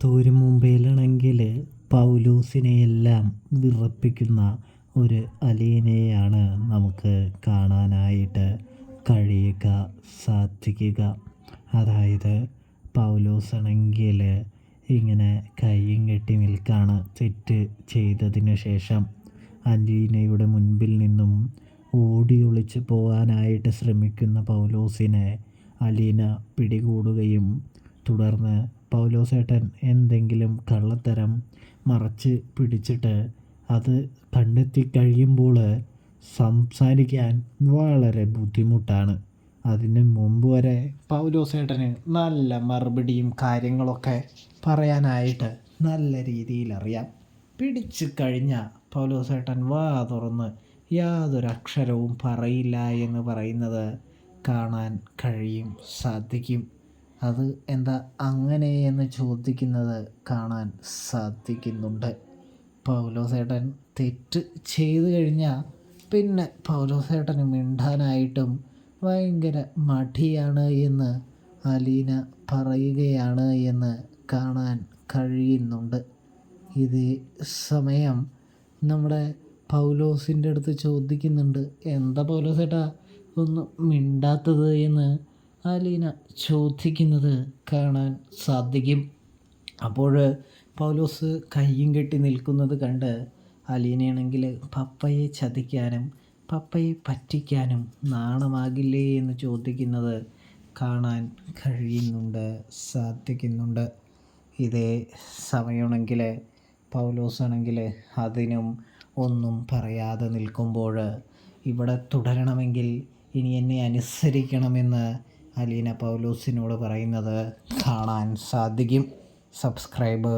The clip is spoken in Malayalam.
തോരും മുമ്പേലാണെങ്കിൽ പൗലൂസിനെയെല്ലാം വിറപ്പിക്കുന്ന ഒരു അലീനയാണ് നമുക്ക് കാണാനായിട്ട് സാധിക്കുക. അതായത് പൗലോസാണെങ്കിൽ ഇങ്ങനെ കയ്യും കെട്ടി നിൽക്കാണ്. തെറ്റ് ചെയ്തതിന് ശേഷം അലീനയുടെ മുൻപിൽ നിന്നും ഓടി ഒളിച്ച് പോകാനായിട്ട് ശ്രമിക്കുന്ന പൗലോസിനെ അലീന പിടികൂടുകയും തുടർന്ന് പൗലോസേട്ടൻ എന്തെങ്കിലും കള്ളത്തരം മറച്ച് പിടിച്ചിട്ട് അത് കണ്ടെത്തി കഴിയുമ്പോൾ സംസാരിക്കാൻ വളരെ ബുദ്ധിമുട്ടാണ്. അതിന് മുമ്പ് വരെ പൗലോസേട്ടന് നല്ല മറുപടിയും കാര്യങ്ങളൊക്കെ പറയാനായിട്ട് നല്ല രീതിയിൽ അറിയാം. പിടിച്ചു കഴിഞ്ഞ പൗലോസേട്ടൻ വാ തുറന്ന് യാതൊരക്ഷരവും പറയില്ല എന്ന് പറയുന്നത് കാണാൻ സാധിക്കും. അത് എന്താ അങ്ങനെ എന്ന് ചോദിക്കുന്നത് കാണാൻ സാധിക്കുന്നുണ്ട്. പൗലോസേട്ടൻ തെറ്റ് ചെയ്തു കഴിഞ്ഞാൽ പിന്നെ പൗലോസേട്ടന് മിണ്ടാനായിട്ടും ഭയങ്കര മടിയാണ് എന്ന് അലീന പറയുകയാണ് എന്ന് കാണാൻ കഴിയുന്നുണ്ട്. ഇതേ സമയം നമ്മുടെ പൗലോസിൻ്റെ അടുത്ത് ചോദിക്കുന്നുണ്ട്, എന്താ പൗലോസേട്ടാ ഒന്നും മിണ്ടാത്തത് എന്ന് അലീന ചോദിക്കുന്നത് കാണാൻ സാധിക്കും. അപ്പോൾ പൗലോസ് കയ്യും കെട്ടി നിൽക്കുന്നത് കണ്ട് അലീനയാണെങ്കിൽ പപ്പയെ ചതിക്കാനും പപ്പയെ പറ്റിക്കാനും നാണമാകില്ലേ എന്ന് ചോദിക്കുന്നത് കാണാൻ സാധിക്കുന്നുണ്ട്. ഇതേ സമയമാണെങ്കിൽ പൗലോസാണെങ്കിൽ അതിനും ഒന്നും പറയാതെ നിൽക്കുമ്പോൾ ഇവിടെ തുടരണമെങ്കിൽ ഇനി എന്നെ അനുസരിക്കണമെന്ന് അലീന പൗലോസിനോട് പറയുന്നത് കാണാൻ സാധിക്കും. സബ്സ്ക്രൈബ്